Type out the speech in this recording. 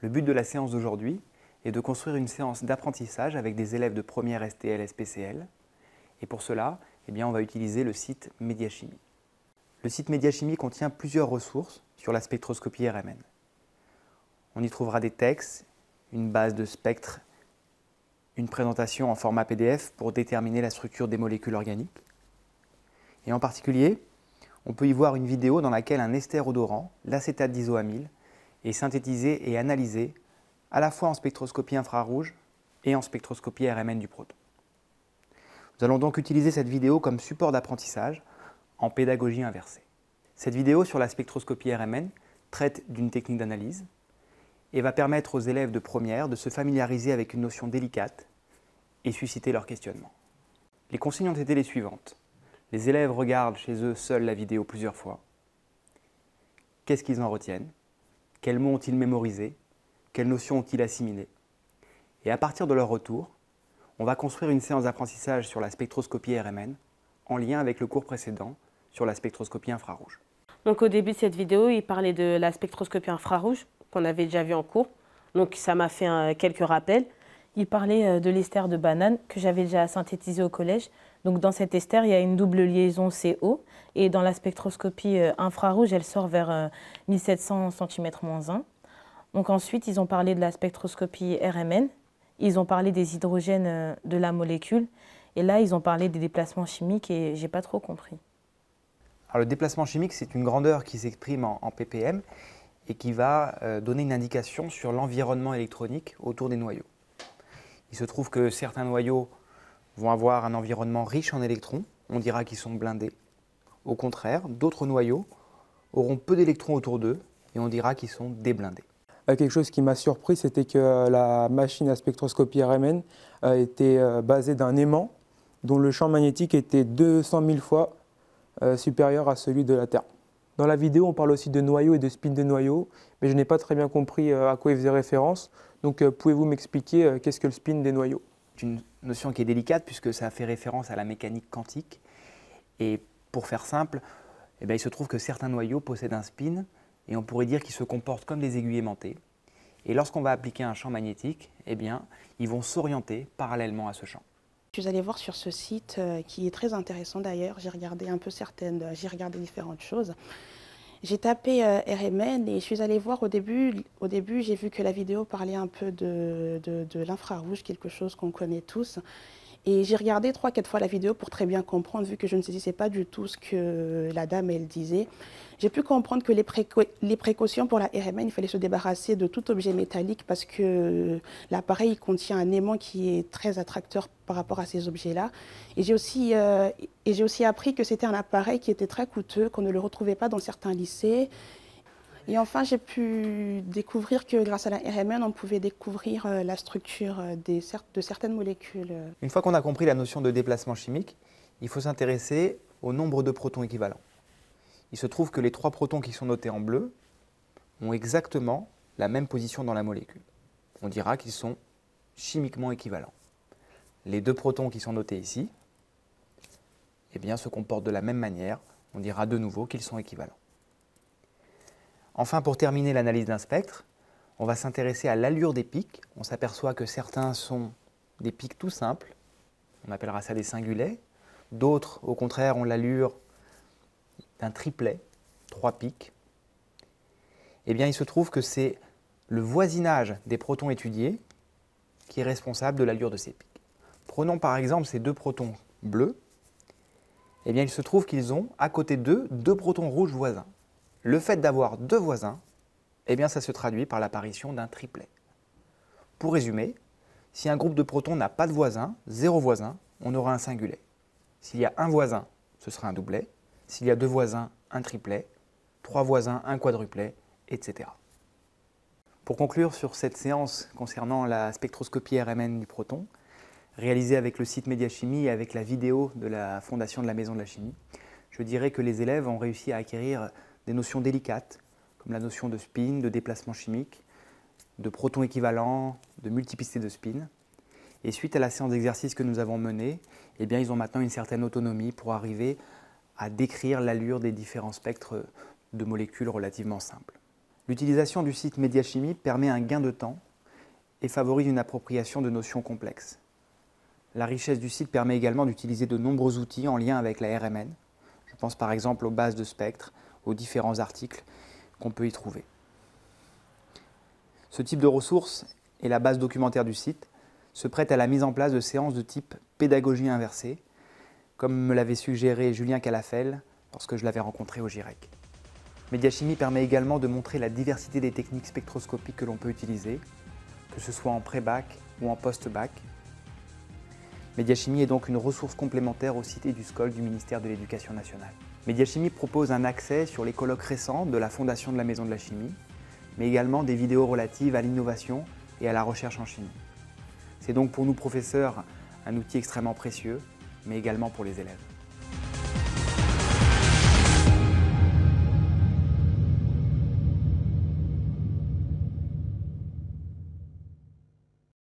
Le but de la séance d'aujourd'hui est de construire une séance d'apprentissage avec des élèves de première STL SPCL. Et pour cela, on va utiliser le site Mediachimie. Le site Mediachimie contient plusieurs ressources sur la spectroscopie RMN. On y trouvera des textes, une base de spectre, une présentation en format PDF pour déterminer la structure des molécules organiques. Et en particulier, on peut y voir une vidéo dans laquelle un ester odorant, l'acétate d'isoamyle, est synthétisé et analysé à la fois en spectroscopie infrarouge et en spectroscopie RMN du proton. Nous allons donc utiliser cette vidéo comme support d'apprentissage en pédagogie inversée. Cette vidéo sur la spectroscopie RMN traite d'une technique d'analyse et va permettre aux élèves de première de se familiariser avec une notion délicate et susciter leur questionnement. Les consignes ont été les suivantes. Les élèves regardent chez eux seuls la vidéo plusieurs fois. Qu'est-ce qu'ils en retiennent? Quels mots ont-ils mémorisés? Quelles notions ont-ils assimilées? Et à partir de leur retour, on va construire une séance d'apprentissage sur la spectroscopie RMN en lien avec le cours précédent sur la spectroscopie infrarouge. Donc au début de cette vidéo, il parlait de la spectroscopie infrarouge qu'on avait déjà vu en cours. Donc ça m'a fait quelques rappels. Il parlait de l'ester de banane que j'avais déjà synthétisé au collège. Donc dans cet ester, il y a une double liaison CO. Et dans la spectroscopie infrarouge, elle sort vers 1700 cm-1. Donc ensuite, ils ont parlé de la spectroscopie RMN. Ils ont parlé des hydrogènes de la molécule. Et là, ils ont parlé des déplacements chimiques et j'ai pas trop compris. Alors, le déplacement chimique, c'est une grandeur qui s'exprime en ppm et qui va donner une indication sur l'environnement électronique autour des noyaux. Il se trouve que certains noyaux vont avoir un environnement riche en électrons, on dira qu'ils sont blindés. Au contraire, d'autres noyaux auront peu d'électrons autour d'eux et on dira qu'ils sont déblindés. Quelque chose qui m'a surpris, c'était que la machine à spectroscopie RMN était basée d'un aimant dont le champ magnétique était 200 000 fois supérieur à celui de la Terre. Dans la vidéo, on parle aussi de noyaux et de spin de noyaux, mais je n'ai pas très bien compris à quoi il faisait référence. Donc pouvez-vous m'expliquer qu'est-ce que le spin des noyaux? C'est une notion qui est délicate puisque ça fait référence à la mécanique quantique. Et pour faire simple, il se trouve que certains noyaux possèdent un spin et on pourrait dire qu'ils se comportent comme des aiguilles aimantées. Et lorsqu'on va appliquer un champ magnétique, ils vont s'orienter parallèlement à ce champ. Je suis allée voir sur ce site qui est très intéressant d'ailleurs. J'ai regardé différentes choses. J'ai tapé RMN et je suis allée voir au début j'ai vu que la vidéo parlait un peu de l'infrarouge, quelque chose qu'on connaît tous. Et j'ai regardé 3-4 fois la vidéo pour très bien comprendre, vu que je ne saisissais pas du tout ce que la dame elle disait. J'ai pu comprendre que les précautions pour la RMN, il fallait se débarrasser de tout objet métallique parce que l'appareil contient un aimant qui est très attracteur par rapport à ces objets-là. Et j'ai aussi appris que c'était un appareil qui était très coûteux, qu'on ne le retrouvait pas dans certains lycées. Et enfin, j'ai pu découvrir que grâce à la RMN, on pouvait découvrir la structure de certaines molécules. Une fois qu'on a compris la notion de déplacement chimique, il faut s'intéresser au nombre de protons équivalents. Il se trouve que les 3 protons qui sont notés en bleu ont exactement la même position dans la molécule. On dira qu'ils sont chimiquement équivalents. Les 2 protons qui sont notés ici se comportent de la même manière. On dira de nouveau qu'ils sont équivalents. Enfin, pour terminer l'analyse d'un spectre, on va s'intéresser à l'allure des pics. On s'aperçoit que certains sont des pics tout simples, on appellera ça des singulets. D'autres, au contraire, ont l'allure d'un triplet, 3 pics. Il se trouve que c'est le voisinage des protons étudiés qui est responsable de l'allure de ces pics. Prenons par exemple ces 2 protons bleus. Il se trouve qu'ils ont à côté d'eux 2 protons rouges voisins. Le fait d'avoir 2 voisins, ça se traduit par l'apparition d'un triplet. Pour résumer, si un groupe de protons n'a pas de voisins, 0 voisin, on aura un singulet. S'il y a un voisin, ce sera un doublet. S'il y a 2 voisins, un triplet. 3 voisins, un quadruplet, etc. Pour conclure sur cette séance concernant la spectroscopie RMN du proton, réalisée avec le site Mediachimie et avec la vidéo de la Fondation de la Maison de la Chimie, je dirais que les élèves ont réussi à acquérir des notions délicates, comme la notion de spin, de déplacement chimique, de protons équivalents, de multiplicité de spin. Et suite à la séance d'exercice que nous avons menée, ils ont maintenant une certaine autonomie pour arriver à décrire l'allure des différents spectres de molécules relativement simples. L'utilisation du site Médiachimie permet un gain de temps et favorise une appropriation de notions complexes. La richesse du site permet également d'utiliser de nombreux outils en lien avec la RMN. Je pense par exemple aux bases de spectres, aux différents articles qu'on peut y trouver. Ce type de ressources et la base documentaire du site se prête à la mise en place de séances de type pédagogie inversée, comme me l'avait suggéré Julien Calafel lorsque je l'avais rencontré au GIREC. Médiachimie permet également de montrer la diversité des techniques spectroscopiques que l'on peut utiliser, que ce soit en pré-bac ou en post-bac. Médiachimie est donc une ressource complémentaire au site EduScol du ministère de l'Éducation nationale. Médiachimie propose un accès sur les colloques récents de la Fondation de la Maison de la Chimie, mais également des vidéos relatives à l'innovation et à la recherche en chimie. C'est donc pour nous professeurs un outil extrêmement précieux, mais également pour les élèves.